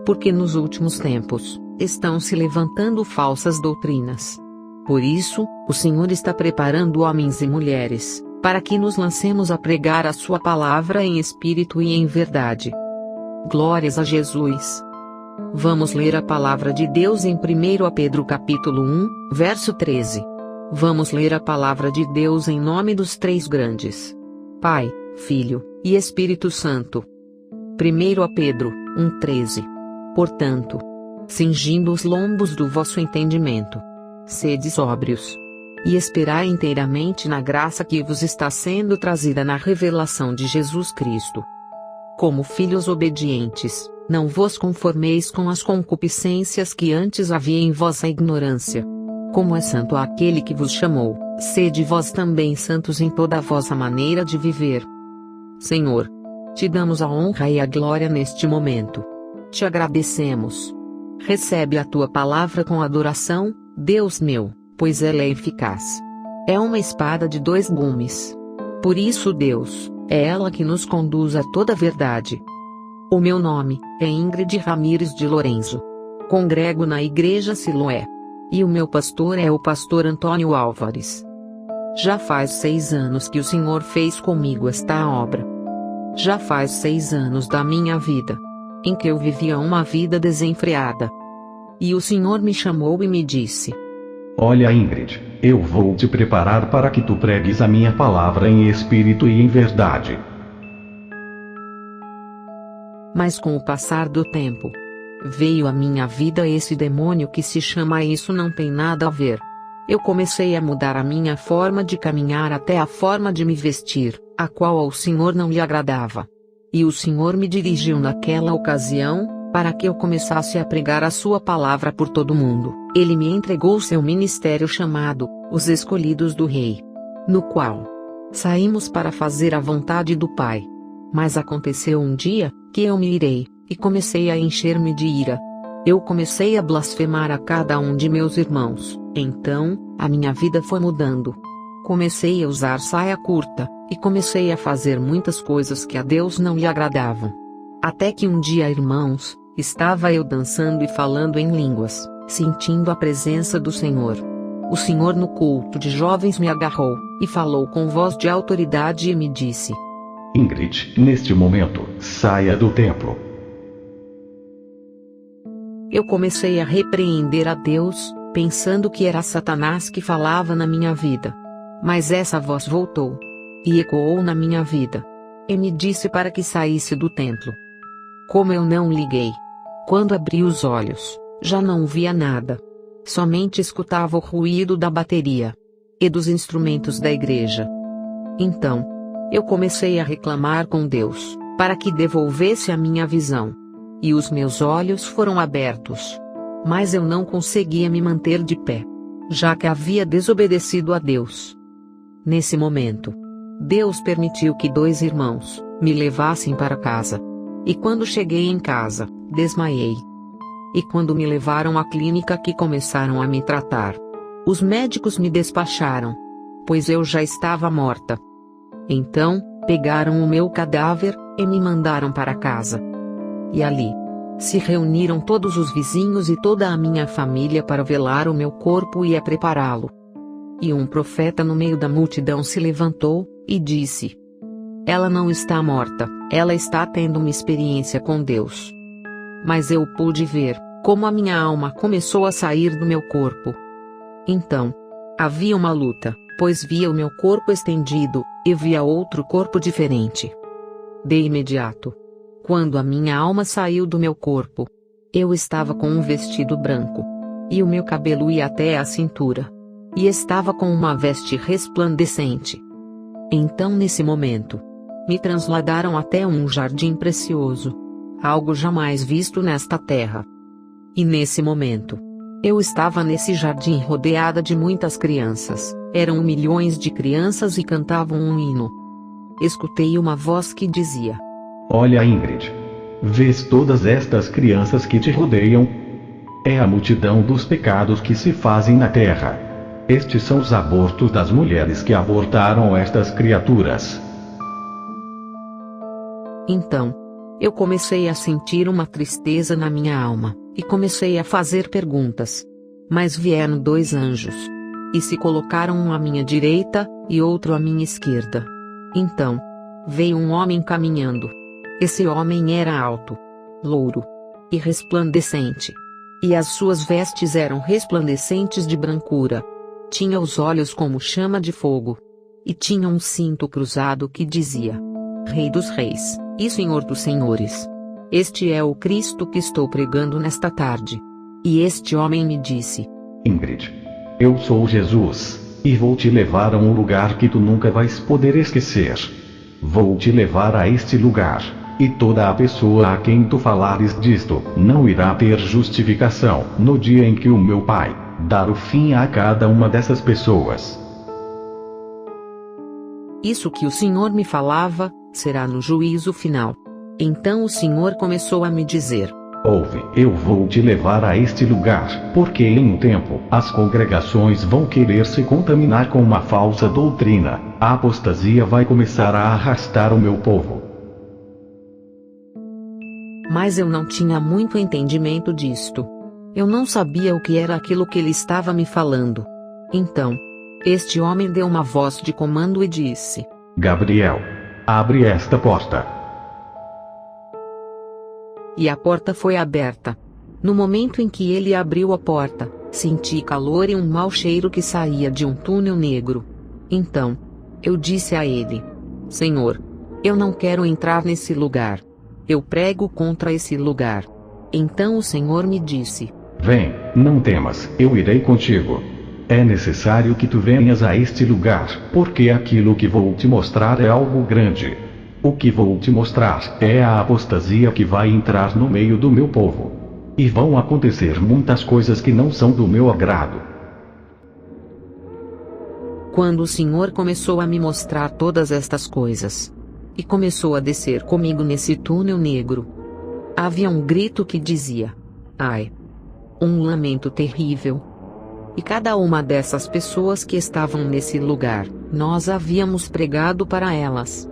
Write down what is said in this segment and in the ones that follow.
porque nos últimos tempos estão se levantando falsas doutrinas. Por isso, o Senhor está preparando homens e mulheres, para que nos lancemos a pregar a sua palavra em espírito e em verdade. Glórias a Jesus! Vamos ler a palavra de Deus em 1 Pedro capítulo 1, verso 13. Vamos ler a palavra de Deus em nome dos três grandes: Pai, Filho e Espírito Santo. 1 Pedro 1,13. Portanto, cingindo os lombos do vosso entendimento, sede sóbrios, e esperai inteiramente na graça que vos está sendo trazida na revelação de Jesus Cristo. Como filhos obedientes, não vos conformeis com as concupiscências que antes havia em vossa ignorância. Como é santo aquele que vos chamou, sede vós também santos em toda a vossa maneira de viver. Senhor, te damos a honra e a glória neste momento. Te agradecemos. Recebe a tua palavra com adoração, Deus meu, pois ela é eficaz. É uma espada de dois gumes. Por isso, Deus, é ela que nos conduz a toda a verdade. O meu nome é Ingrid Ramires de Lorenzo. Congrego na Igreja Siloé. E o meu pastor é o pastor Antônio Álvares. Já faz 6 anos que o Senhor fez comigo esta obra. Já faz 6 anos da minha vida, em que eu vivia uma vida desenfreada. E o Senhor me chamou e me disse: Olha, Ingrid, eu vou te preparar para que tu pregues a minha palavra em espírito e em verdade. Mas com o passar do tempo, veio à minha vida esse demônio que se chama "isso não tem nada a ver". Eu comecei a mudar a minha forma de caminhar até a forma de me vestir, a qual ao Senhor não lhe agradava. E o Senhor me dirigiu naquela ocasião, para que eu começasse a pregar a sua palavra por todo o mundo. Ele me entregou seu ministério chamado Os Escolhidos do Rei, no qual saímos para fazer a vontade do Pai. Mas aconteceu um dia, que eu me irei, e comecei a encher-me de ira. Eu comecei a blasfemar a cada um de meus irmãos. Então, a minha vida foi mudando. Comecei a usar saia curta, e comecei a fazer muitas coisas que a Deus não lhe agradavam. Até que um dia, irmãos, estava eu dançando e falando em línguas, sentindo a presença do Senhor. O Senhor no culto de jovens me agarrou, e falou com voz de autoridade e me disse: Ingrid, neste momento, saia do templo. Eu comecei a repreender a Deus, pensando que era Satanás que falava na minha vida. Mas essa voz voltou e ecoou na minha vida, e me disse para que saísse do templo. Como eu não liguei, quando abri os olhos, já não via nada. Somente escutava o ruído da bateria e dos instrumentos da igreja. Então, eu comecei a reclamar com Deus, para que devolvesse a minha visão. E os meus olhos foram abertos. Mas eu não conseguia me manter de pé, já que havia desobedecido a Deus. Nesse momento, Deus permitiu que 2 irmãos me levassem para casa. E quando cheguei em casa, desmaiei. E quando me levaram à clínica que começaram a me tratar, os médicos me despacharam, pois eu já estava morta. Então, pegaram o meu cadáver e me mandaram para casa. E ali se reuniram todos os vizinhos e toda a minha família para velar o meu corpo e a prepará-lo. E um profeta no meio da multidão se levantou e disse: Ela não está morta, ela está tendo uma experiência com Deus. Mas eu pude ver como a minha alma começou a sair do meu corpo. Então, havia uma luta, pois via o meu corpo estendido, e via outro corpo diferente. De imediato, quando a minha alma saiu do meu corpo, eu estava com um vestido branco, e o meu cabelo ia até a cintura, e estava com uma veste resplandecente. Então, nesse momento, me transladaram até um jardim precioso, algo jamais visto nesta terra. E nesse momento, eu estava nesse jardim rodeada de muitas crianças, eram milhões de crianças e cantavam um hino. Escutei uma voz que dizia: Olha, Ingrid, vês todas estas crianças que te rodeiam? É a multidão dos pecados que se fazem na terra. Estes são os abortos das mulheres que abortaram estas criaturas. Então, Eu comecei a sentir uma tristeza na minha alma, e comecei a fazer perguntas. Mas vieram 2 anjos. E se colocaram um à minha direita, e outro à minha esquerda. Então, veio um homem caminhando. Esse homem era alto, louro e resplandecente. E as suas vestes eram resplandecentes de brancura. Tinha os olhos como chama de fogo. E tinha um cinto cruzado que dizia: Rei dos Reis, e Senhor dos Senhores. Este é o Cristo que estou pregando nesta tarde. E este homem me disse: Ingrid, eu sou Jesus, e vou te levar a um lugar que tu nunca vais poder esquecer. Vou te levar a este lugar, e toda a pessoa a quem tu falares disto, não irá ter justificação, no dia em que o meu Pai dar o fim a cada uma dessas pessoas. Isso que o Senhor me falava, será no juízo final. Então o Senhor começou a me dizer: Ouve, eu vou te levar a este lugar, porque em um tempo, as congregações vão querer se contaminar com uma falsa doutrina, a apostasia vai começar a arrastar o meu povo. Mas eu não tinha muito entendimento disto. Eu não sabia o que era aquilo que ele estava me falando. Então, este homem deu uma voz de comando e disse: Gabriel, abre esta porta. E a porta foi aberta. No momento em que ele abriu a porta, senti calor e um mau cheiro que saía de um túnel negro. Então, eu disse a ele: Senhor, eu não quero entrar nesse lugar. Eu prego contra esse lugar. Então o Senhor me disse: Vem, não temas, eu irei contigo. É necessário que tu venhas a este lugar, porque aquilo que vou te mostrar é algo grande. O que vou te mostrar é a apostasia que vai entrar no meio do meu povo. E vão acontecer muitas coisas que não são do meu agrado. Quando o Senhor começou a me mostrar todas estas coisas, e começou a descer comigo nesse túnel negro, havia um grito que dizia: Ai! Um lamento terrível. E cada uma dessas pessoas que estavam nesse lugar, nós havíamos pregado para elas.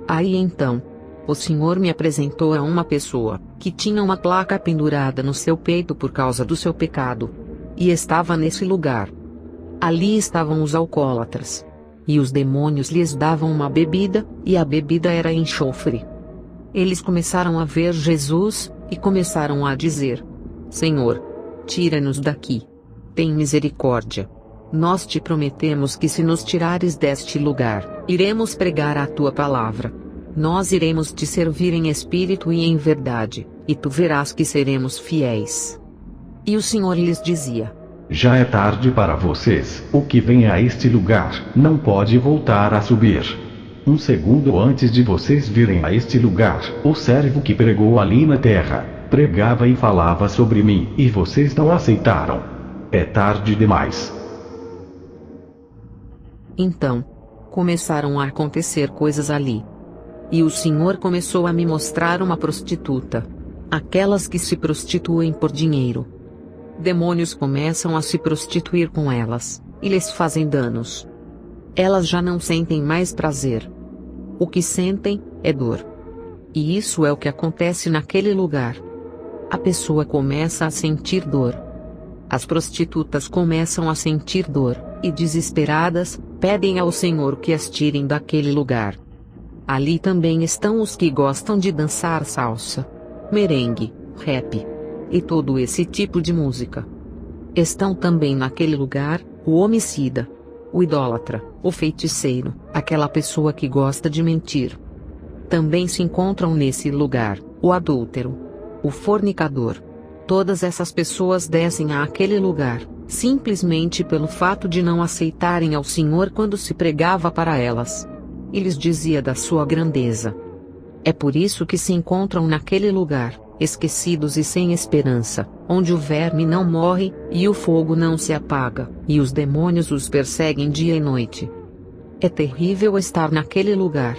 Aí então, o Senhor me apresentou a uma pessoa, que tinha uma placa pendurada no seu peito por causa do seu pecado. E estava nesse lugar. Ali estavam os alcoólatras. E os demônios lhes davam uma bebida, e a bebida era enxofre. Eles começaram a ver Jesus, e começaram a dizer: Senhor, tira-nos daqui. Tem misericórdia. Nós te prometemos que se nos tirares deste lugar, iremos pregar a tua palavra. Nós iremos te servir em espírito e em verdade, e tu verás que seremos fiéis. E o Senhor lhes dizia: Já é tarde para vocês, o que vem a este lugar, não pode voltar a subir. Um segundo antes de vocês virem a este lugar, o servo que pregou ali na terra, pregava e falava sobre mim, e vocês não aceitaram. É tarde demais. Então, começaram a acontecer coisas ali. E o Senhor começou a me mostrar uma prostituta. Aquelas que se prostituem por dinheiro. Demônios começam a se prostituir com elas, e lhes fazem danos. Elas já não sentem mais prazer. O que sentem é dor. E isso é o que acontece naquele lugar. A pessoa começa a sentir dor. As prostitutas começam a sentir dor, e desesperadas, pedem ao Senhor que as tirem daquele lugar. Ali também estão os que gostam de dançar salsa, merengue, rap e todo esse tipo de música. Estão também naquele lugar, o homicida, o idólatra, o feiticeiro, aquela pessoa que gosta de mentir. Também se encontram nesse lugar, o adúltero, o fornicador. Todas essas pessoas descem àquele lugar, simplesmente pelo fato de não aceitarem ao Senhor quando se pregava para elas. E lhes dizia da sua grandeza. É por isso que se encontram naquele lugar, esquecidos e sem esperança, onde o verme não morre, e o fogo não se apaga, e os demônios os perseguem dia e noite. É terrível estar naquele lugar.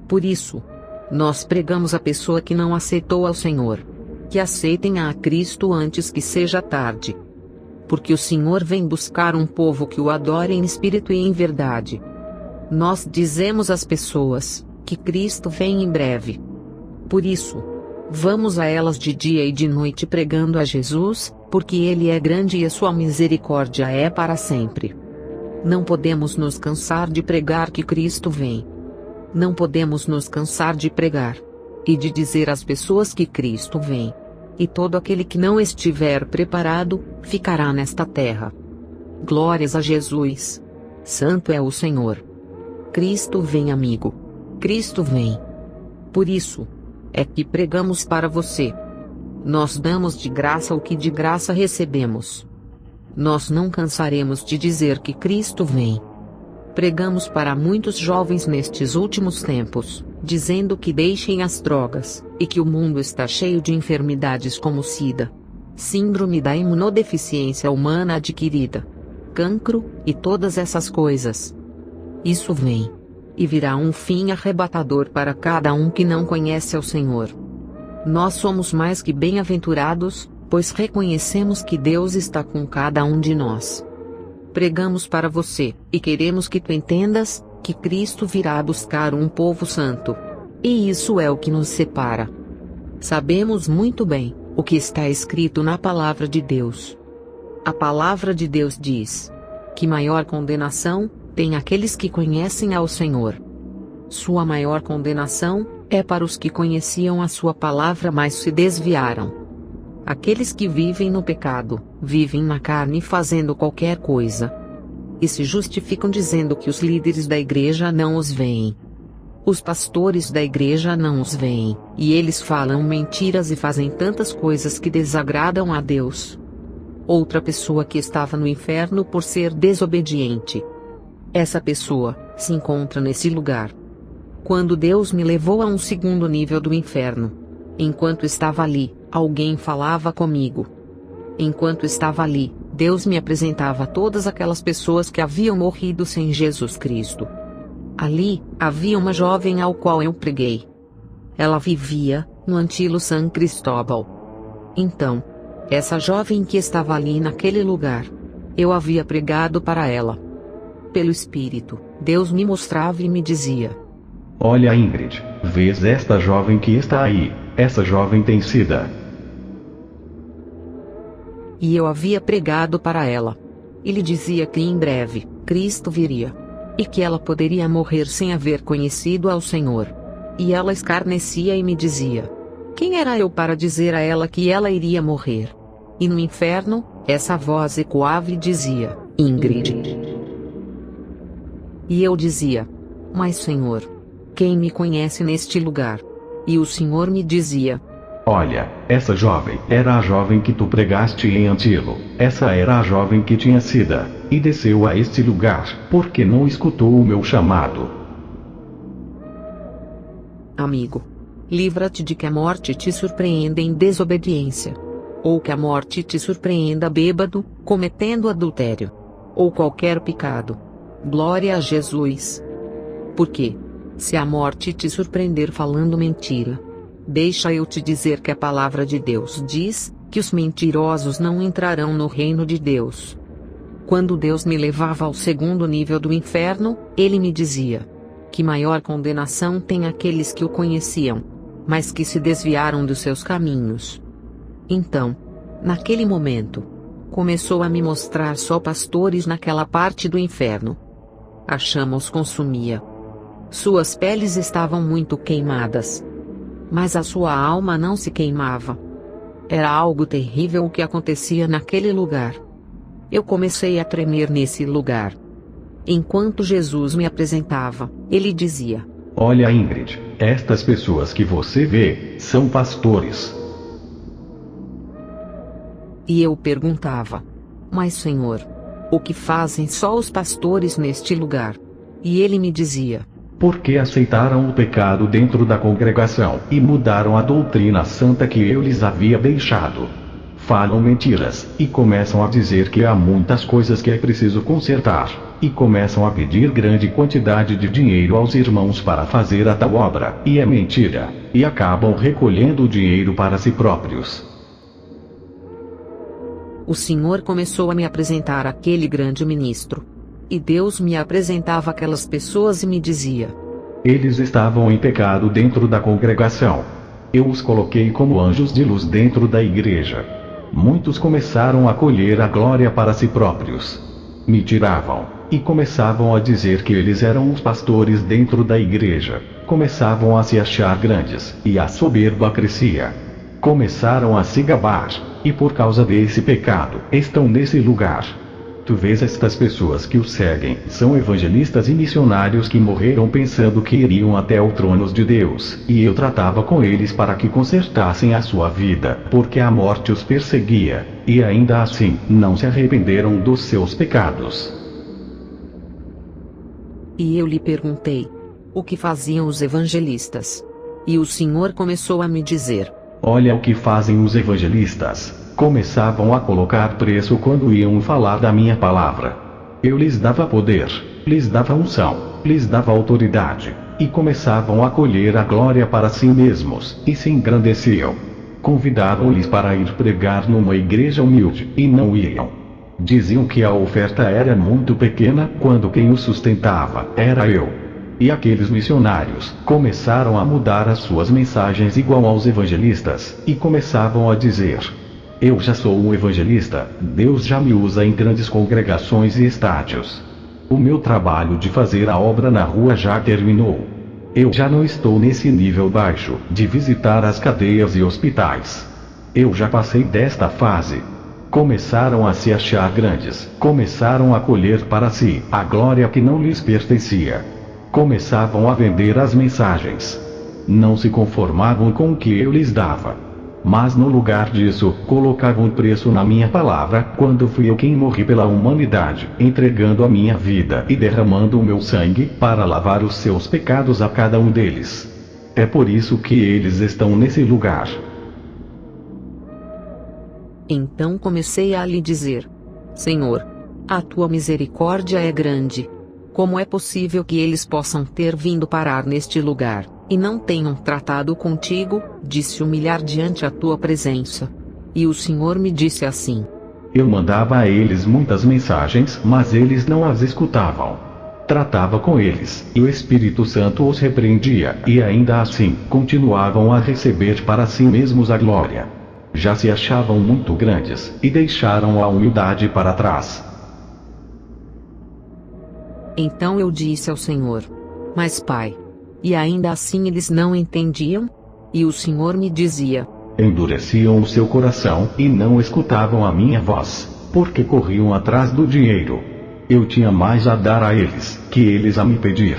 Por isso, nós pregamos a pessoa que não aceitou ao Senhor. Que aceitem a Cristo antes que seja tarde. Porque o Senhor vem buscar um povo que o adore em espírito e em verdade. Nós dizemos às pessoas que Cristo vem em breve. Por isso, Vamos a elas de dia e de noite pregando a Jesus, porque Ele é grande e a sua misericórdia é para sempre. Não podemos nos cansar de pregar que Cristo vem. Não podemos nos cansar de pregar e de dizer às pessoas que Cristo vem. E todo aquele que não estiver preparado, ficará nesta terra. Glórias a Jesus! Santo é o Senhor! Cristo vem, amigo! Cristo vem! Por isso é que pregamos para você. Nós damos de graça o que de graça recebemos. Nós não cansaremos de dizer que Cristo vem. Pregamos para muitos jovens nestes últimos tempos, dizendo que deixem as drogas, e que o mundo está cheio de enfermidades como SIDA, síndrome da imunodeficiência humana adquirida, cancro, e todas essas coisas. Isso vem. E virá um fim arrebatador para cada um que não conhece ao Senhor. Nós somos mais que bem-aventurados, pois reconhecemos que Deus está com cada um de nós. Pregamos para você, e queremos que tu entendas, que Cristo virá buscar um povo santo. E isso é o que nos separa. Sabemos muito bem o que está escrito na palavra de Deus. A palavra de Deus diz que maior condenação tem aqueles que conhecem ao Senhor. Sua maior condenação é para os que conheciam a sua palavra, mas se desviaram. Aqueles que vivem no pecado, vivem na carne fazendo qualquer coisa. E se justificam dizendo que os líderes da igreja não os veem. Os pastores da igreja não os veem, e eles falam mentiras e fazem tantas coisas que desagradam a Deus. Outra pessoa que estava no inferno por ser desobediente. Essa pessoa se encontra nesse lugar. Quando Deus me levou a um segundo nível do inferno. Enquanto estava ali, alguém falava comigo. Enquanto estava ali, Deus me apresentava todas aquelas pessoas que haviam morrido sem Jesus Cristo. Ali, havia uma jovem ao qual eu preguei. Ela vivia no antigo San Cristóbal. Então, essa jovem que estava ali naquele lugar, eu havia pregado para ela. Pelo Espírito, Deus me mostrava e me dizia: olha, Ingrid, vês esta jovem que está aí? Essa jovem tem SIDA. E eu havia pregado para ela. E lhe dizia que em breve, Cristo viria. E que ela poderia morrer sem haver conhecido ao Senhor. E ela escarnecia e me dizia: quem era eu para dizer a ela que ela iria morrer? E no inferno, essa voz ecoava e dizia: Ingrid. E eu dizia: mas Senhor, quem me conhece neste lugar? E o Senhor me dizia: olha, essa jovem era a jovem que tu pregaste em Antilo. Essa era a jovem que tinha SIDA, e desceu a este lugar, porque não escutou o meu chamado. Amigo, livra-te de que a morte te surpreenda em desobediência. Ou que a morte te surpreenda bêbado, cometendo adultério. Ou qualquer pecado. Glória a Jesus. Porque, se a morte te surpreender falando mentira, deixa eu te dizer que a palavra de Deus diz que os mentirosos não entrarão no reino de Deus. Quando Deus me levava ao segundo nível do inferno, Ele me dizia que maior condenação tem aqueles que o conheciam, mas que se desviaram dos seus caminhos. Então, naquele momento, começou a me mostrar só pastores naquela parte do inferno. A chama os consumia. Suas peles estavam muito queimadas. Mas a sua alma não se queimava. Era algo terrível o que acontecia naquele lugar. Eu comecei a tremer nesse lugar. Enquanto Jesus me apresentava, ele dizia: olha, Ingrid, estas pessoas que você vê, são pastores. E eu perguntava: mas Senhor, o que fazem só os pastores neste lugar? E ele me dizia: porque aceitaram o pecado dentro da congregação, e mudaram a doutrina santa que eu lhes havia deixado. Falam mentiras, e começam a dizer que há muitas coisas que é preciso consertar, e começam a pedir grande quantidade de dinheiro aos irmãos para fazer a tal obra, e é mentira, e acabam recolhendo o dinheiro para si próprios. O Senhor começou a me apresentar aquele grande ministro. E Deus me apresentava aquelas pessoas e me dizia: eles estavam em pecado dentro da congregação. Eu os coloquei como anjos de luz dentro da igreja. Muitos começaram a colher a glória para si próprios. Me tiravam, e começavam a dizer que eles eram os pastores dentro da igreja. Começavam a se achar grandes, e a soberba crescia. Começaram a se gabar, e por causa desse pecado, estão nesse lugar. Tu vês estas pessoas que o seguem, são evangelistas e missionários que morreram pensando que iriam até o trono de Deus, e eu tratava com eles para que consertassem a sua vida, porque a morte os perseguia, e ainda assim, não se arrependeram dos seus pecados. E eu lhe perguntei: o que faziam os evangelistas? E o Senhor começou a me dizer: olha o que fazem os evangelistas. Começavam a colocar preço quando iam falar da minha palavra. Eu lhes dava poder, lhes dava unção, lhes dava autoridade, e começavam a colher a glória para si mesmos, e se engrandeciam. Convidavam-lhes para ir pregar numa igreja humilde, e não iam. Diziam que a oferta era muito pequena, quando quem os sustentava era eu. E aqueles missionários começaram a mudar as suas mensagens igual aos evangelistas, e começavam a dizer: eu já sou um evangelista, Deus já me usa em grandes congregações e estádios. O meu trabalho de fazer a obra na rua já terminou. Eu já não estou nesse nível baixo, de visitar as cadeias e hospitais. Eu já passei desta fase. Começaram a se achar grandes, começaram a colher para si a glória que não lhes pertencia. Começavam a vender as mensagens. Não se conformavam com o que eu lhes dava. Mas no lugar disso, colocavam preço na minha palavra, quando fui eu quem morri pela humanidade, entregando a minha vida e derramando o meu sangue, para lavar os seus pecados a cada um deles. É por isso que eles estão nesse lugar. Então comecei a lhe dizer: Senhor, a tua misericórdia é grande. Como é possível que eles possam ter vindo parar neste lugar, e não tenham tratado contigo, de se humilhar diante a tua presença? E o Senhor me disse assim: eu mandava a eles muitas mensagens, mas eles não as escutavam. Tratava com eles, e o Espírito Santo os repreendia, e ainda assim, continuavam a receber para si mesmos a glória. Já se achavam muito grandes, e deixaram a humildade para trás. Então eu disse ao Senhor: mas Pai, e ainda assim eles não entendiam? E o Senhor me dizia: endureciam o seu coração, e não escutavam a minha voz, porque corriam atrás do dinheiro. Eu tinha mais a dar a eles, que eles a me pedir.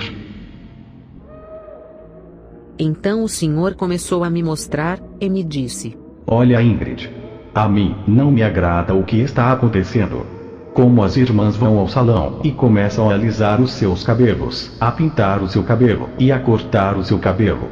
Então o Senhor começou a me mostrar, e me disse: olha, Ingrid, a mim não me agrada o que está acontecendo. Como as irmãs vão ao salão e começam a alisar os seus cabelos, a pintar o seu cabelo e a cortar o seu cabelo.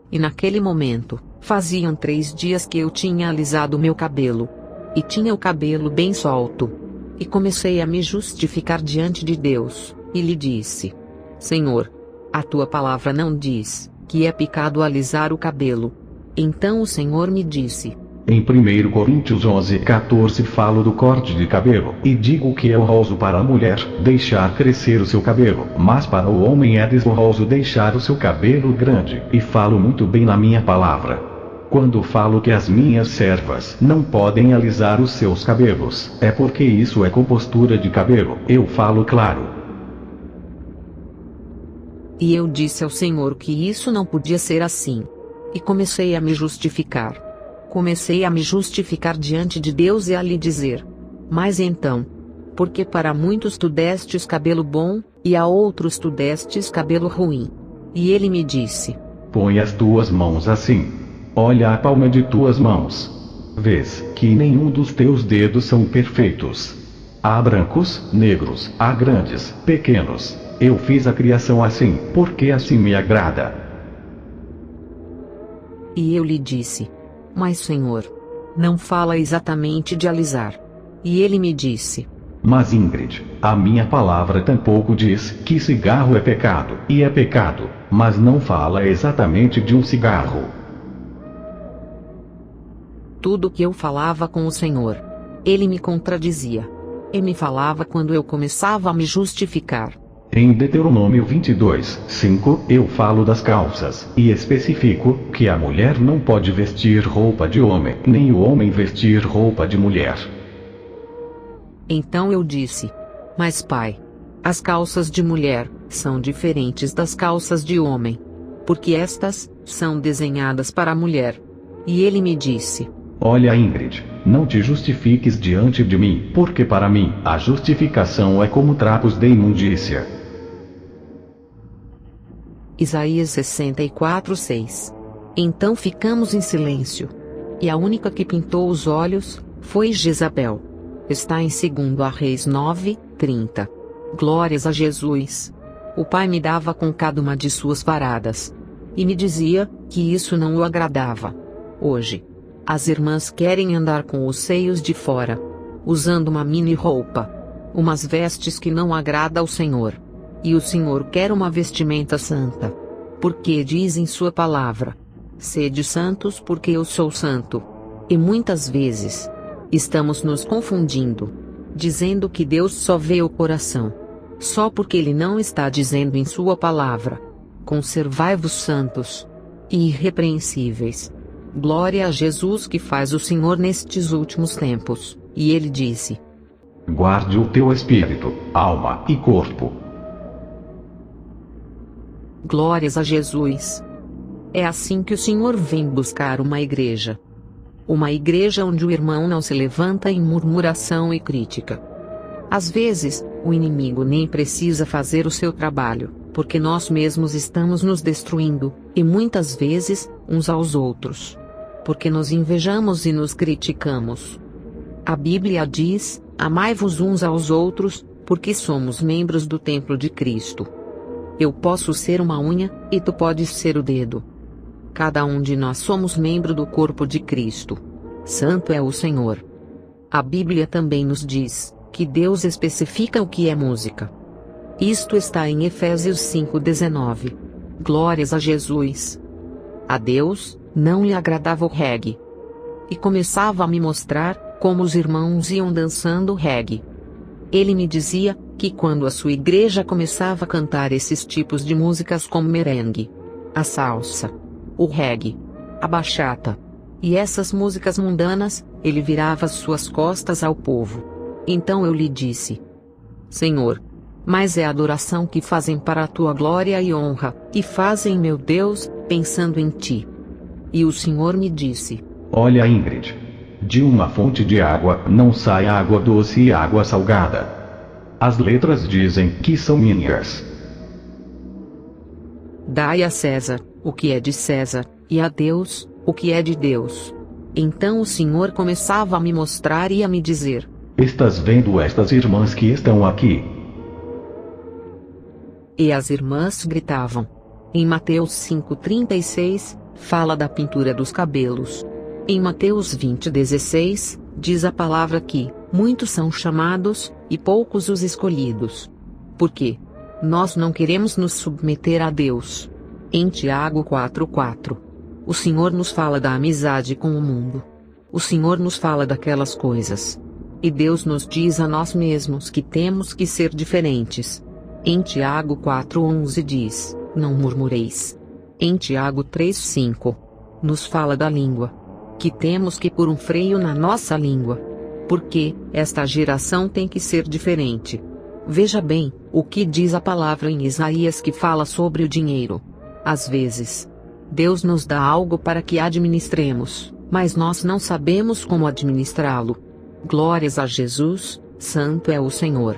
E naquele momento, faziam 3 dias que eu tinha alisado meu cabelo. E tinha o cabelo bem solto. E comecei a me justificar diante de Deus, e lhe disse: Senhor, a tua palavra não diz que é pecado alisar o cabelo. Então o Senhor me disse: em 1 Coríntios 11:14 falo do corte de cabelo, e digo que é honroso para a mulher deixar crescer o seu cabelo, mas para o homem é desonroso deixar o seu cabelo grande, e falo muito bem na minha palavra. Quando falo que as minhas servas não podem alisar os seus cabelos, é porque isso é compostura de cabelo, eu falo claro. E eu disse ao Senhor que isso não podia ser assim. E comecei a me justificar. Comecei a me justificar diante de Deus e a lhe dizer: mas então, porque para muitos tu destes cabelo bom, e a outros tu destes cabelo ruim? E ele me disse: põe as tuas mãos assim. Olha a palma de tuas mãos. Vês que nenhum dos teus dedos são perfeitos. Há brancos, negros, há grandes, pequenos. Eu fiz a criação assim, porque assim me agrada. E eu lhe disse: mas Senhor, não fala exatamente de alisar. E ele me disse: mas Ingrid, a minha palavra tampouco diz que cigarro é pecado, e é pecado, mas não fala exatamente de um cigarro. Tudo que eu falava com o Senhor, ele me contradizia. E me falava quando eu começava a me justificar. Em Deuteronômio 22:5, eu falo das calças, e especifico que a mulher não pode vestir roupa de homem, nem o homem vestir roupa de mulher. Então eu disse: Mas pai, as calças de mulher são diferentes das calças de homem, porque estas são desenhadas para a mulher. E ele me disse: Olha, Ingrid, não te justifiques diante de mim, porque para mim a justificação é como trapos de imundícia. Isaías 64:6. Então ficamos em silêncio. E a única que pintou os olhos foi Jezabel. Está em 2 Reis 9:30. Glórias a Jesus. O pai me dava com cada uma de suas varadas. E me dizia que isso não o agradava. Hoje, as irmãs querem andar com os seios de fora, usando uma mini roupa, umas vestes que não agrada ao Senhor. E o Senhor quer uma vestimenta santa. Porque diz em sua palavra: Sede santos porque eu sou santo. E muitas vezes, estamos nos confundindo, dizendo que Deus só vê o coração. Só porque Ele não está dizendo em sua palavra: Conservai-vos santos e irrepreensíveis. Glória a Jesus que faz o Senhor nestes últimos tempos. E Ele disse: Guarde o teu espírito, alma e corpo. Glórias a Jesus. É assim que o Senhor vem buscar uma igreja. Uma igreja onde o irmão não se levanta em murmuração e crítica. Às vezes, o inimigo nem precisa fazer o seu trabalho, porque nós mesmos estamos nos destruindo, e muitas vezes, uns aos outros. Porque nos invejamos e nos criticamos. A Bíblia diz: Amai-vos uns aos outros, porque somos membros do templo de Cristo. Eu posso ser uma unha, e tu podes ser o dedo. Cada um de nós somos membro do corpo de Cristo. Santo é o Senhor. A Bíblia também nos diz que Deus especifica o que é música. Isto está em Efésios 5:19. Glórias a Jesus. A Deus não lhe agradava o reggae. E começava a me mostrar como os irmãos iam dançando reggae. Ele me dizia que quando a sua igreja começava a cantar esses tipos de músicas como merengue, a salsa, o reggae, a bachata e essas músicas mundanas, ele virava as suas costas ao povo. Então eu lhe disse: Senhor, mas é a adoração que fazem para a tua glória e honra, e fazem, meu Deus, pensando em ti. E o Senhor me disse: Olha, Ingrid, de uma fonte de água não sai água doce e água salgada. As letras dizem que são minhas. Dai a César o que é de César, e a Deus o que é de Deus. Então o Senhor começava a me mostrar e a me dizer: Estás vendo estas irmãs que estão aqui? E as irmãs gritavam. Em Mateus 5:36, fala da pintura dos cabelos. Em Mateus 20:16, diz a palavra que muitos são chamados, e poucos os escolhidos. Por quê? Nós não queremos nos submeter a Deus. Em Tiago 4:4, o Senhor nos fala da amizade com o mundo. O Senhor nos fala daquelas coisas. E Deus nos diz a nós mesmos que temos que ser diferentes. Em Tiago 4:11 diz: Não murmureis. Em Tiago 3:5, nos fala da língua. Que temos que pôr um freio na nossa língua. Porque esta geração tem que ser diferente. Veja bem, o que diz a palavra em Isaías que fala sobre o dinheiro. Às vezes, Deus nos dá algo para que administremos, mas nós não sabemos como administrá-lo. Glórias a Jesus, santo é o Senhor.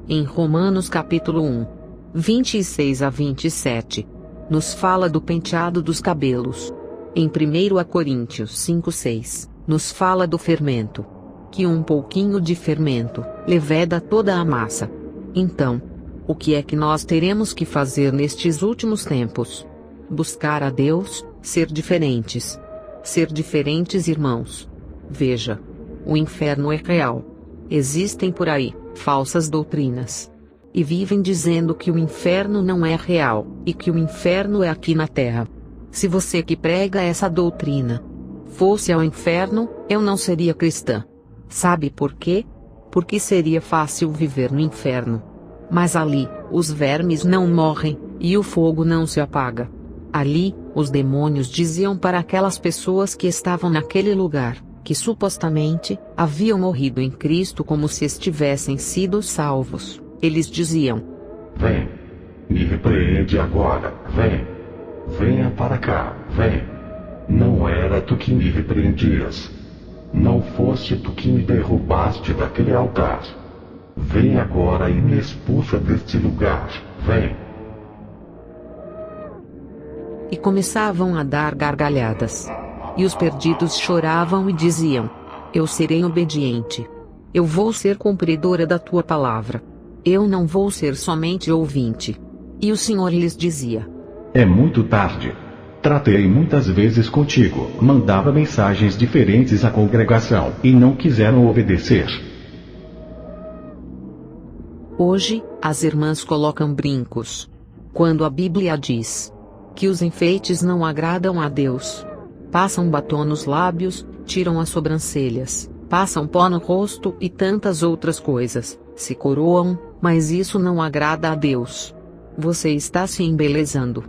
Em Romanos capítulo 1, 26-27, nos fala do penteado dos cabelos. Em 1 Coríntios 5:6, nos fala do fermento. Que um pouquinho de fermento leveda toda a massa. Então, o que é que nós teremos que fazer nestes últimos tempos? Buscar a Deus, ser diferentes. Ser diferentes, irmãos. Veja, o inferno é real. Existem por aí falsas doutrinas. E vivem dizendo que o inferno não é real, e que o inferno é aqui na terra. Se você que prega essa doutrina fosse ao inferno, eu não seria cristã. Sabe por quê? Porque seria fácil viver no inferno. Mas ali, Os vermes não morrem, e o fogo não se apaga. Ali, os demônios diziam para aquelas pessoas que estavam naquele lugar, que supostamente haviam morrido em Cristo como se estivessem sido salvos. Eles diziam: Vem, me repreende agora, vem. Venha para cá, vem. Não era tu que me repreendias. Não foste tu que me derrubaste daquele altar. Vem agora e me expulsa deste lugar, vem. E começavam a dar gargalhadas. E os perdidos choravam e diziam: Eu serei obediente. Eu vou ser cumpridora da tua palavra. Eu não vou ser somente ouvinte. E o Senhor lhes dizia: É muito tarde. Tratei muitas vezes contigo, mandava mensagens diferentes à congregação, e não quiseram obedecer. Hoje, as irmãs colocam brincos. Quando a Bíblia diz que os enfeites não agradam a Deus. Passam batom nos lábios, tiram as sobrancelhas, passam pó no rosto e tantas outras coisas, se coroam, mas isso não agrada a Deus. Você está se embelezando.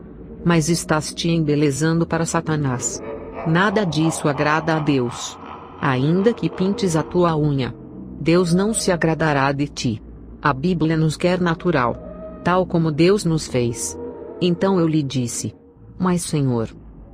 Mas estás te embelezando para Satanás. Nada disso agrada a Deus. Ainda que pintes a tua unha, Deus não se agradará de ti. A Bíblia nos quer natural, tal como Deus nos fez. Então eu lhe disse: Mas Senhor,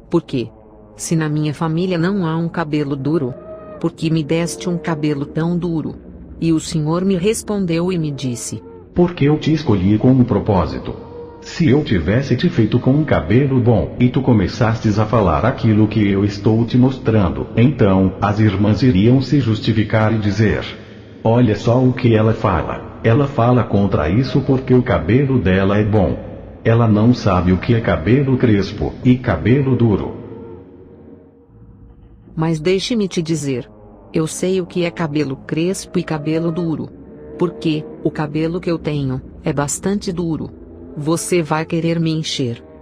por quê? Se na minha família não há um cabelo duro, por que me deste um cabelo tão duro? E o Senhor me respondeu e me disse: Porque eu te escolhi com um propósito. Se eu tivesse te feito com um cabelo bom, e tu começastes a falar aquilo que eu estou te mostrando, então as irmãs iriam se justificar e dizer: Olha só o que ela fala. Ela fala contra isso porque o cabelo dela é bom. Ela não sabe o que é cabelo crespo e cabelo duro. Mas deixe-me te dizer. Eu sei o que é cabelo crespo e cabelo duro. Porque o cabelo que eu tenho é bastante duro. Você vai querer me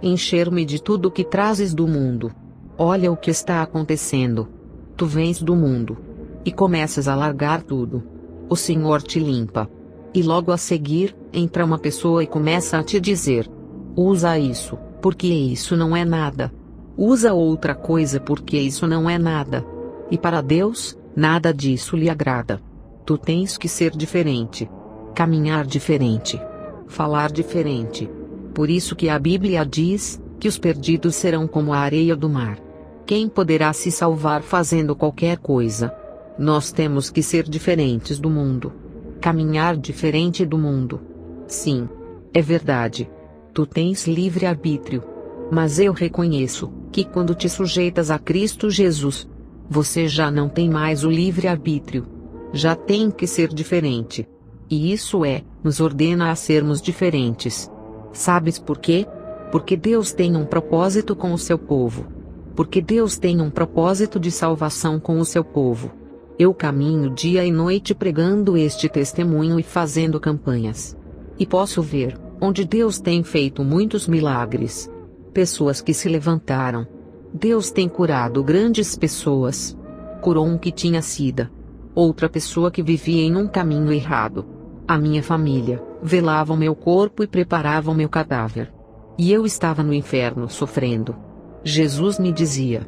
encher-me de tudo que trazes do mundo. Olha o que está acontecendo. Tu vens do mundo e começas a largar tudo. O Senhor te limpa. E logo a seguir, entra uma pessoa e começa a te dizer: usa isso, porque isso não é nada. Usa outra coisa porque isso não é nada. E para Deus, nada disso lhe agrada. Tu tens que ser diferente. Caminhar diferente. Falar diferente. Por isso que a Bíblia diz que os perdidos serão como a areia do mar. Quem poderá se salvar fazendo qualquer coisa? Nós temos que ser diferentes do mundo. Caminhar diferente do mundo. Sim. É verdade. Tu tens livre arbítrio. Mas eu reconheço que quando te sujeitas a Cristo Jesus, você já não tem mais o livre arbítrio. Já tem que ser diferente. E isso nos ordena a sermos diferentes. Sabes por quê? Porque Deus tem um propósito com o seu povo. Porque Deus tem um propósito de salvação com o seu povo. Eu caminho dia e noite pregando este testemunho e fazendo campanhas. E posso ver onde Deus tem feito muitos milagres. Pessoas que se levantaram. Deus tem curado grandes pessoas. Curou um que tinha sida. Outra pessoa que vivia em um caminho errado. A minha família velava o meu corpo e preparava o meu cadáver. E eu estava no inferno sofrendo. Jesus me dizia: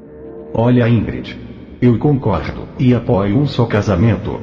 Olha, Ingrid, eu concordo e apoio um só casamento.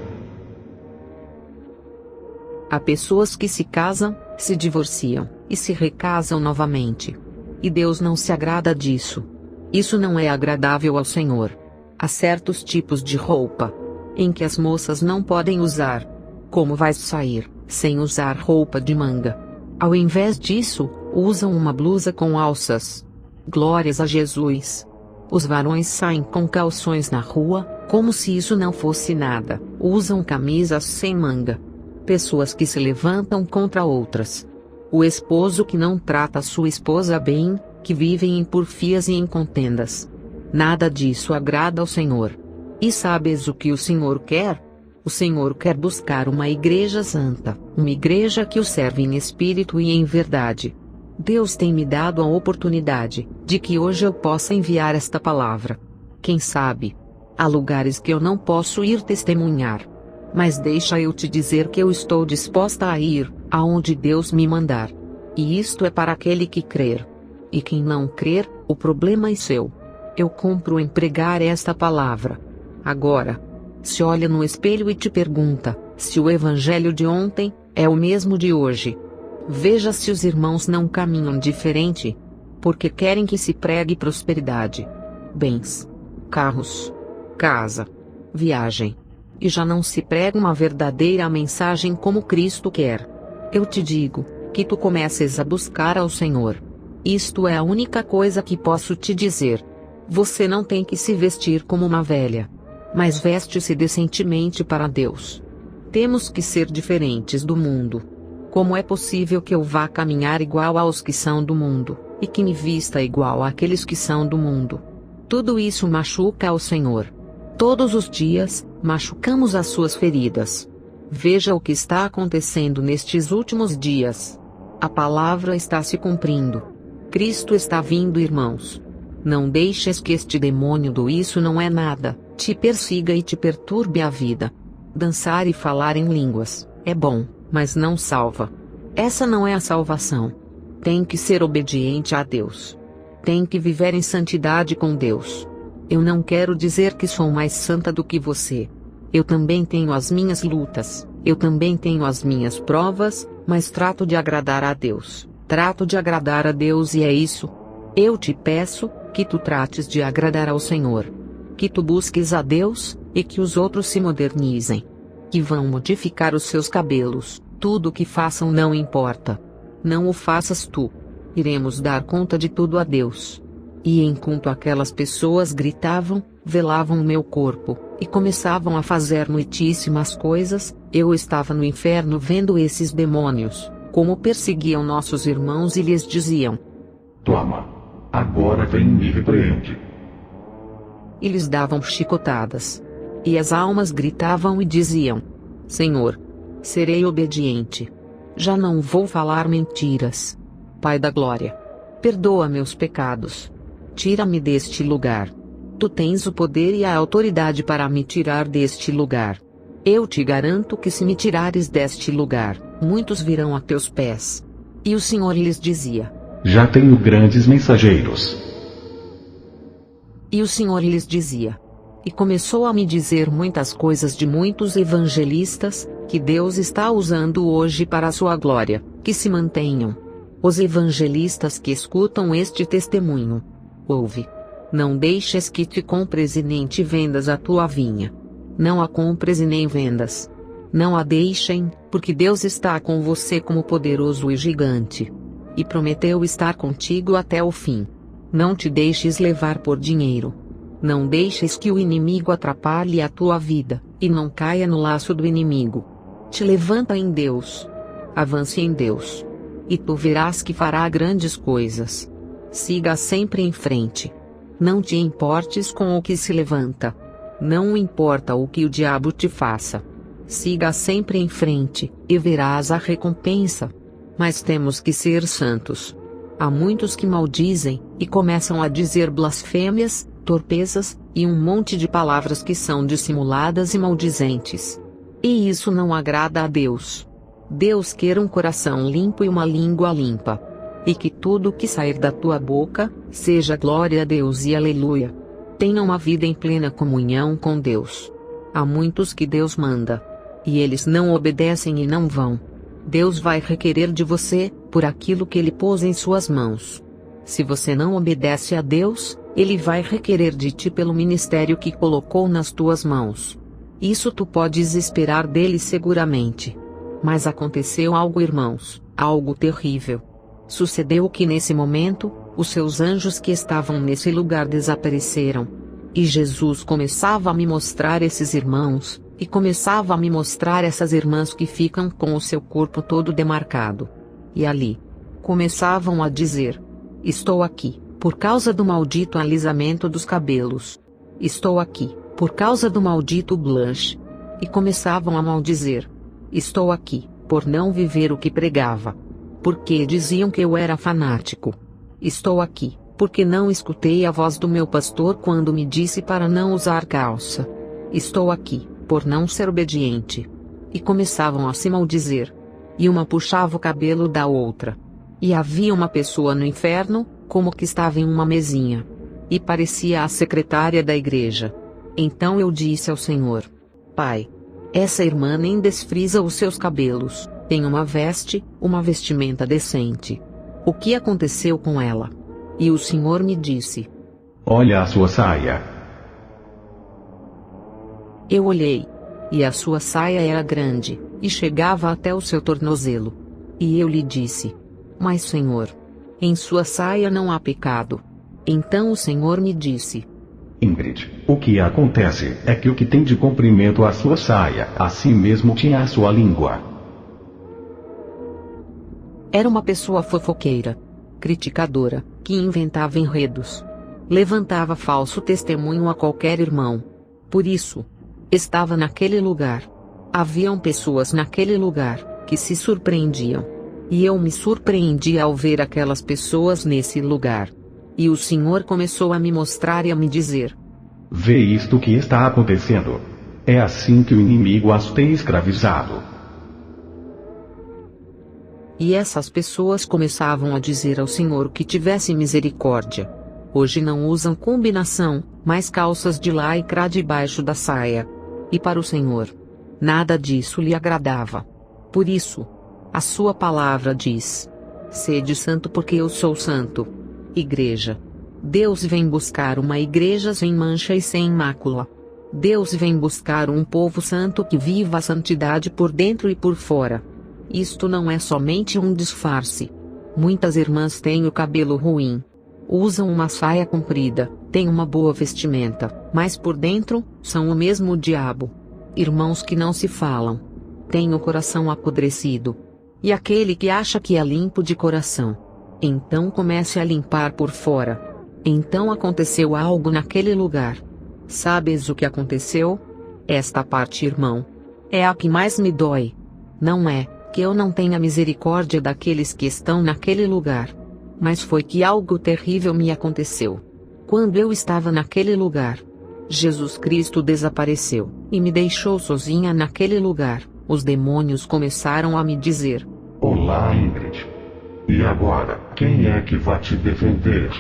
Há pessoas que se casam, se divorciam e se recasam novamente. E Deus não se agrada disso. Isso não é agradável ao Senhor. Há certos tipos de roupa em que as moças não podem usar. Como vais sair sem usar roupa de manga? Ao invés disso, usam uma blusa com alças. Glórias a Jesus. Os varões saem com calções na rua, como se isso não fosse nada. Usam camisas sem manga. Pessoas que se levantam contra outras. O esposo que não trata sua esposa bem, que vivem em porfias e em contendas. Nada disso agrada ao Senhor. E sabes o que o Senhor quer? O Senhor quer buscar uma igreja santa, uma igreja que o serve em espírito e em verdade. Deus tem me dado a oportunidade de que hoje eu possa enviar esta palavra. Quem sabe? Há lugares que eu não posso ir testemunhar. Mas deixa eu te dizer que eu estou disposta a ir aonde Deus me mandar. E isto é para aquele que crer. E quem não crer, o problema é seu. Eu compro em pregar esta palavra. Agora, se olha no espelho e te pergunta, se o evangelho de ontem é o mesmo de hoje. Veja se os irmãos não caminham diferente. Porque querem que se pregue prosperidade, bens, carros, casa, viagem. E já não se prega uma verdadeira mensagem como Cristo quer. Eu te digo, que tu comeces a buscar ao Senhor. Isto é a única coisa que posso te dizer. Você não tem que se vestir como uma velha, mas veste-se decentemente para Deus. Temos que ser diferentes do mundo. Como é possível que eu vá caminhar igual aos que são do mundo, e que me vista igual àqueles que são do mundo? Tudo isso machuca ao Senhor. Todos os dias, machucamos as suas feridas. Veja o que está acontecendo nestes últimos dias. A palavra está se cumprindo. Cristo está vindo, irmãos. Não deixes que este demônio do isso não é nada te persiga e te perturbe a vida. Dançar e falar em línguas é bom, mas não salva. Essa não é a salvação. Tem que ser obediente a Deus. Tem que viver em santidade com Deus. Eu não quero dizer que sou mais santa do que você. Eu também tenho as minhas lutas, eu também tenho as minhas provas, mas trato de agradar a Deus. Trato de agradar a Deus e é isso. Eu te peço, que tu trates de agradar ao Senhor. Que tu busques a Deus, e que os outros se modernizem. Que vão modificar os seus cabelos, tudo o que façam não importa. Não o faças tu. Iremos dar conta de tudo a Deus. E enquanto aquelas pessoas gritavam, velavam o meu corpo, e começavam a fazer muitíssimas coisas, eu estava no inferno vendo esses demônios, como perseguiam nossos irmãos e lhes diziam: Toma, agora vem e me repreende. E lhes davam chicotadas. E as almas gritavam e diziam: Senhor, serei obediente. Já não vou falar mentiras. Pai da glória, perdoa meus pecados. Tira-me deste lugar. Tu tens o poder e a autoridade para me tirar deste lugar. Eu te garanto que se me tirares deste lugar, muitos virão a teus pés. E o Senhor lhes dizia: Já tenho grandes mensageiros. E o Senhor lhes dizia. E começou a me dizer muitas coisas de muitos evangelistas, que Deus está usando hoje para a sua glória, que se mantenham. Os evangelistas que escutam este testemunho. Ouve. Não deixes que te compres e nem te vendas a tua vinha. Não a compres e nem vendas. Não a deixem, porque Deus está com você como poderoso e gigante. E prometeu estar contigo até o fim. Não te deixes levar por dinheiro. Não deixes que o inimigo atrapalhe a tua vida, e não caia no laço do inimigo. Te levanta em Deus. Avance em Deus. E tu verás que fará grandes coisas. Siga sempre em frente. Não te importes com o que se levanta. Não importa o que o diabo te faça. Siga sempre em frente, e verás a recompensa. Mas temos que ser santos. Há muitos que maldizem, e começam a dizer blasfêmias, torpezas, e um monte de palavras que são dissimuladas e maldizentes. E isso não agrada a Deus. Deus quer um coração limpo e uma língua limpa. E que tudo que sair da tua boca, seja glória a Deus e aleluia. Tenha uma vida em plena comunhão com Deus. Há muitos que Deus manda. E eles não obedecem e não vão. Deus vai requerer de você, por aquilo que Ele pôs em suas mãos. Se você não obedece a Deus, Ele vai requerer de ti pelo ministério que colocou nas tuas mãos. Isso tu podes esperar dele seguramente. Mas aconteceu algo, irmãos, algo terrível. Sucedeu que nesse momento, os seus anjos que estavam nesse lugar desapareceram. E Jesus começava a me mostrar esses irmãos, e começava a me mostrar essas irmãs que ficam com o seu corpo todo demarcado. E ali, começavam a dizer: Estou aqui, por causa do maldito alisamento dos cabelos. Estou aqui, por causa do maldito blush. E começavam a maldizer. Estou aqui, por não viver o que pregava. Porque diziam que eu era fanático. Estou aqui, porque não escutei a voz do meu pastor quando me disse para não usar calça. Estou aqui, por não ser obediente. E começavam a se maldizer. E uma puxava o cabelo da outra. E havia uma pessoa no inferno, como que estava em uma mesinha. E parecia a secretária da igreja. Então eu disse ao Senhor: Pai, essa irmã nem desfrisa os seus cabelos, tem uma vestimenta decente. O que aconteceu com ela? E o Senhor me disse: Olha a sua saia. Eu olhei. E a sua saia era grande, e chegava até o seu tornozelo. E eu lhe disse: Mas Senhor, em sua saia não há pecado. Então o Senhor me disse: Ingrid, o que acontece é que o que tem de comprimento a sua saia, assim mesmo tinha a sua língua. Era uma pessoa fofoqueira, criticadora, que inventava enredos. Levantava falso testemunho a qualquer irmão. Por isso, estava naquele lugar. Haviam pessoas naquele lugar, que se surpreendiam. E eu me surpreendi ao ver aquelas pessoas nesse lugar. E o Senhor começou a me mostrar e a me dizer: Vê isto que está acontecendo. É assim que o inimigo as tem escravizado. E essas pessoas começavam a dizer ao Senhor que tivesse misericórdia. Hoje não usam combinação, mas calças de lycra debaixo da saia. E para o Senhor, nada disso lhe agradava. Por isso, a sua palavra diz: Sede santo porque eu sou santo. Igreja. Deus vem buscar uma igreja sem mancha e sem mácula. Deus vem buscar um povo santo que viva a santidade por dentro e por fora. Isto não é somente um disfarce. Muitas irmãs têm o cabelo ruim. Usam uma saia comprida, têm uma boa vestimenta, mas por dentro, são o mesmo diabo. Irmãos que não se falam. Têm o coração apodrecido. E aquele que acha que é limpo de coração, então comece a limpar por fora. Então aconteceu algo naquele lugar. Sabes o que aconteceu? Esta parte, irmão, é a que mais me dói. Não é que eu não tenha misericórdia daqueles que estão naquele lugar, mas foi que algo terrível me aconteceu. Quando eu estava naquele lugar, Jesus Cristo desapareceu, e me deixou sozinha naquele lugar. Os demônios começaram a me dizer: Olá, Ingrid. E agora, quem é que vai te defender?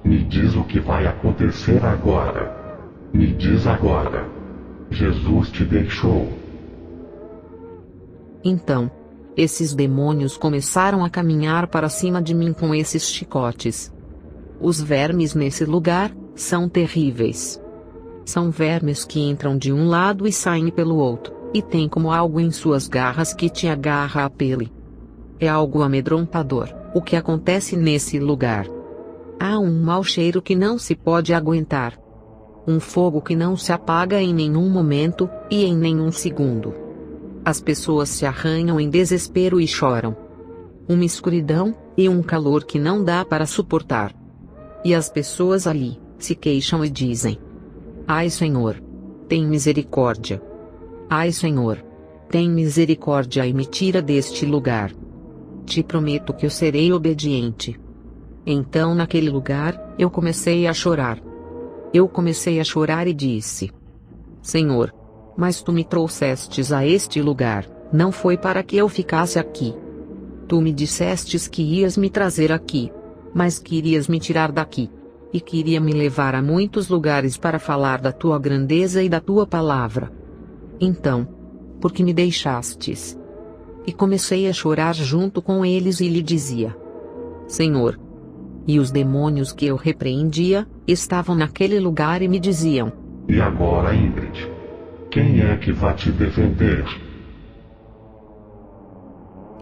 Me diz o que vai acontecer agora. Me diz agora. Jesus te deixou. Então, esses demônios começaram a caminhar para cima de mim com esses chicotes. Os vermes nesse lugar são terríveis. São vermes que entram de um lado e saem pelo outro, e tem como algo em suas garras que te agarra a pele. É algo amedrontador, o que acontece nesse lugar. Há um mau cheiro que não se pode aguentar. Um fogo que não se apaga em nenhum momento, e em nenhum segundo. As pessoas se arranham em desespero e choram. Uma escuridão, e um calor que não dá para suportar. E as pessoas ali, se queixam e dizem: Ai Senhor, tem misericórdia. Ai Senhor, tem misericórdia e me tira deste lugar. Te prometo que eu serei obediente. Então naquele lugar, eu comecei a chorar. Eu comecei a chorar e disse: Senhor, mas tu me trouxestes a este lugar, não foi para que eu ficasse aqui. Tu me dissestes que ias me trazer aqui, mas querias me tirar daqui. E queria me levar a muitos lugares para falar da tua grandeza e da tua palavra. Então, por que me deixastes? E comecei a chorar junto com eles e lhe dizia: Senhor. E os demônios que eu repreendia, estavam naquele lugar e me diziam: E agora, Ingrid? Quem é que vai te defender?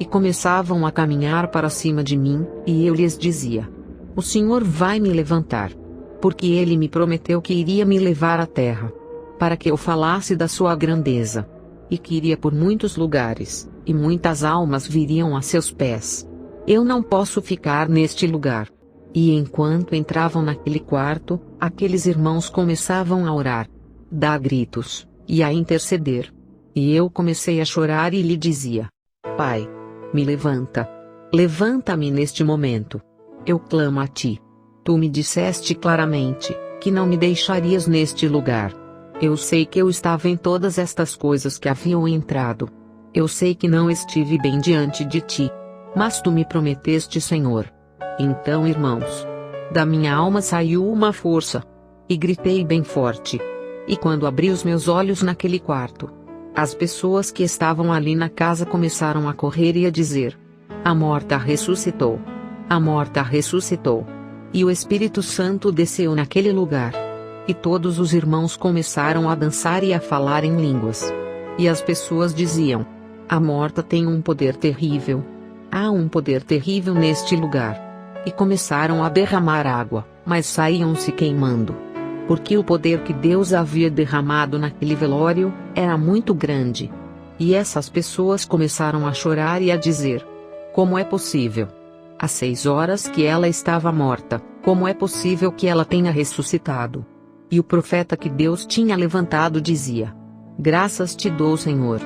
E começavam a caminhar para cima de mim, e eu lhes dizia: O Senhor vai me levantar. Porque Ele me prometeu que iria me levar à terra, para que eu falasse da sua grandeza. E que iria por muitos lugares, e muitas almas viriam a seus pés. Eu não posso ficar neste lugar. E enquanto entravam naquele quarto, aqueles irmãos começavam a orar, dar gritos, e a interceder. E eu comecei a chorar e lhe dizia: Pai, me levanta. Levanta-me neste momento. Eu clamo a ti. Tu me disseste claramente, que não me deixarias neste lugar. Eu sei que eu estava em todas estas coisas que haviam entrado. Eu sei que não estive bem diante de ti. Mas tu me prometeste, Senhor. Então, irmãos, da minha alma saiu uma força. E gritei bem forte. E quando abri os meus olhos naquele quarto, as pessoas que estavam ali na casa começaram a correr e a dizer: a morta ressuscitou. A morta ressuscitou. E o Espírito Santo desceu naquele lugar. E todos os irmãos começaram a dançar e a falar em línguas. E as pessoas diziam: a morta tem um poder terrível. Há um poder terrível neste lugar. E começaram a derramar água, mas saíam se queimando. Porque o poder que Deus havia derramado naquele velório era muito grande. E essas pessoas começaram a chorar e a dizer: como é possível? Há 6 horas que ela estava morta, como é possível que ela tenha ressuscitado? E o profeta que Deus tinha levantado dizia: graças te dou, Senhor.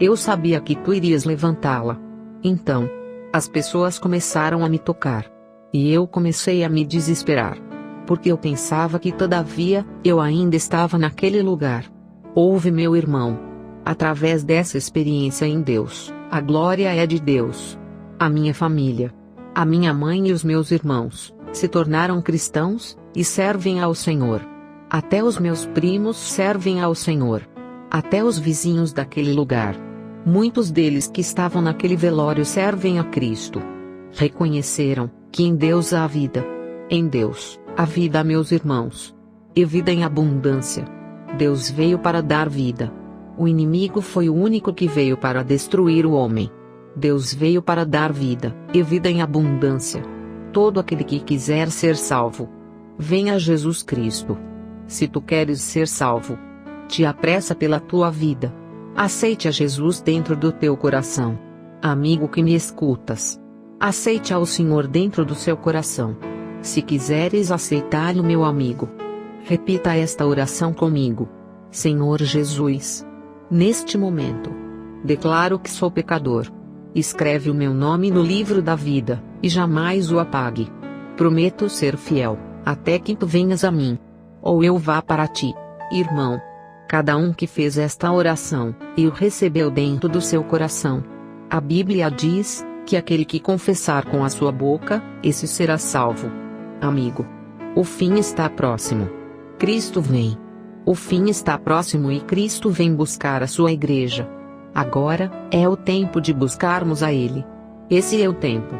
Eu sabia que tu irias levantá-la. Então, as pessoas começaram a me tocar. E eu comecei a me desesperar. Porque eu pensava que todavia, eu ainda estava naquele lugar. Ouve, meu irmão. Através dessa experiência em Deus, a glória é de Deus. A minha família, a minha mãe e os meus irmãos, se tornaram cristãos, e servem ao Senhor. Até os meus primos servem ao Senhor. Até os vizinhos daquele lugar. Muitos deles que estavam naquele velório servem a Cristo. Reconheceram que em Deus há vida. Em Deus, há vida, meus irmãos. E vida em abundância. Deus veio para dar vida. O inimigo foi o único que veio para destruir o homem. Deus veio para dar vida, e vida em abundância. Todo aquele que quiser ser salvo, venha a Jesus Cristo. Se tu queres ser salvo, te apressa pela tua vida. Aceite a Jesus dentro do teu coração. Amigo que me escutas, aceite ao Senhor dentro do seu coração. Se quiseres aceitá-lo, meu amigo, repita esta oração comigo. Senhor Jesus, neste momento, declaro que sou pecador. Escreve o meu nome no livro da vida, e jamais o apague. Prometo ser fiel, até que tu venhas a mim. Ou eu vá para ti. Irmão, cada um que fez esta oração, e o recebeu dentro do seu coração. A Bíblia diz, que aquele que confessar com a sua boca, esse será salvo. Amigo, o fim está próximo. Cristo vem. O fim está próximo e Cristo vem buscar a sua igreja. Agora, é o tempo de buscarmos a Ele. Esse é o tempo.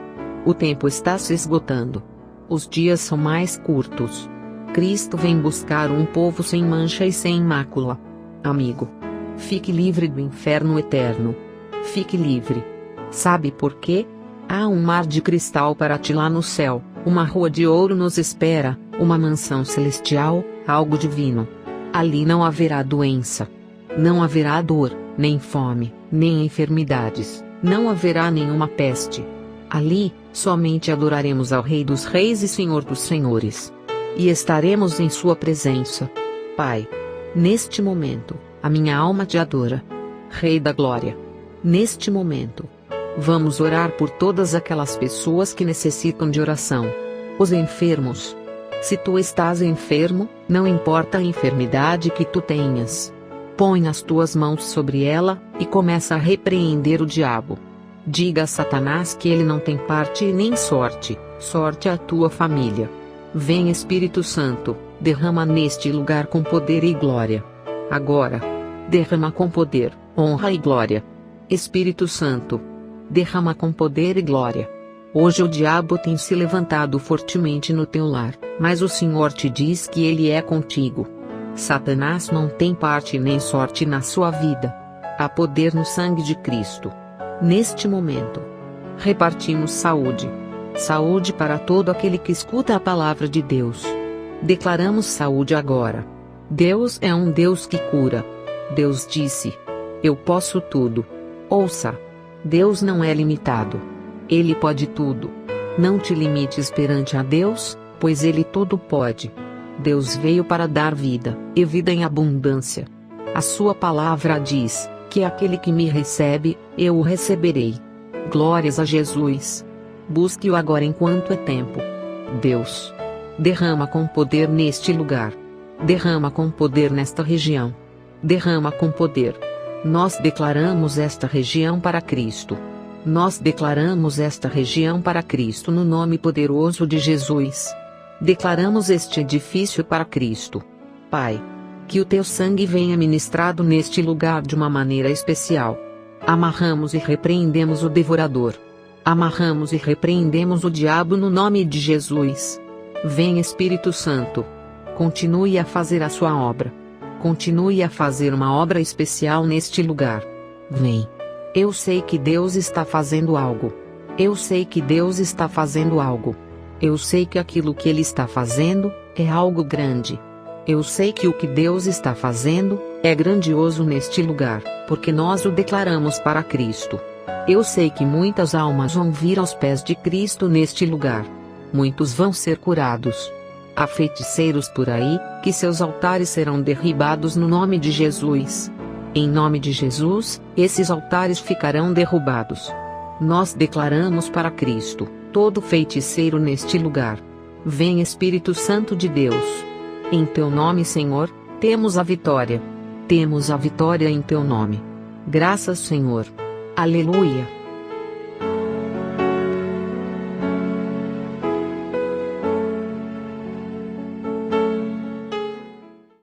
O tempo está se esgotando. Os dias são mais curtos. Cristo vem buscar um povo sem mancha e sem mácula. Amigo, fique livre do inferno eterno. Fique livre. Sabe por quê? Há um mar de cristal para ti lá no céu, uma rua de ouro nos espera, uma mansão celestial, algo divino. Ali não haverá doença. Não haverá dor, nem fome, nem enfermidades, não haverá nenhuma peste. Ali, somente adoraremos ao Rei dos Reis e Senhor dos Senhores. E estaremos em sua presença. Pai, neste momento, a minha alma te adora. Rei da Glória. Neste momento, vamos orar por todas aquelas pessoas que necessitam de oração. Os enfermos. Se tu estás enfermo, não importa a enfermidade que tu tenhas. Põe as tuas mãos sobre ela, e começa a repreender o diabo. Diga a Satanás que ele não tem parte e nem sorte, sorte à tua família. Vem Espírito Santo, derrama neste lugar com poder e glória. Agora. Derrama com poder, honra e glória. Espírito Santo. Derrama com poder e glória. Hoje o diabo tem se levantado fortemente no teu lar, mas o Senhor te diz que ele é contigo. Satanás não tem parte nem sorte na sua vida. Há poder no sangue de Cristo. Neste momento, repartimos saúde. Saúde para todo aquele que escuta a palavra de Deus. Declaramos saúde agora. Deus é um Deus que cura. Deus disse: eu posso tudo. Ouça. Deus não é limitado. Ele pode tudo. Não te limites perante a Deus, pois Ele tudo pode. Deus veio para dar vida, e vida em abundância. A sua palavra diz, que aquele que me recebe, eu o receberei. Glórias a Jesus. Busque-o agora enquanto é tempo. Deus, derrama com poder neste lugar. Derrama com poder nesta região. Derrama com poder. Nós declaramos esta região para Cristo. Nós declaramos esta região para Cristo no nome poderoso de Jesus. Declaramos este edifício para Cristo. Pai, que o teu sangue venha ministrado neste lugar de uma maneira especial. Amarramos e repreendemos o devorador. Amarramos e repreendemos o diabo no nome de Jesus. Vem Espírito Santo. Continue a fazer a sua obra. Continue a fazer uma obra especial neste lugar. Vem. Eu sei que Deus está fazendo algo. Eu sei que Deus está fazendo algo. Eu sei que aquilo que Ele está fazendo é algo grande. Eu sei que o que Deus está fazendo é grandioso neste lugar, porque nós o declaramos para Cristo. Eu sei que muitas almas vão vir aos pés de Cristo neste lugar. Muitos vão ser curados. Há feiticeiros por aí, que seus altares serão derribados no nome de Jesus. Em nome de Jesus, esses altares ficarão derrubados. Nós declaramos para Cristo, todo feiticeiro neste lugar. Vem Espírito Santo de Deus. Em teu nome, Senhor, temos a vitória. Temos a vitória em teu nome. Graças, Senhor. Aleluia.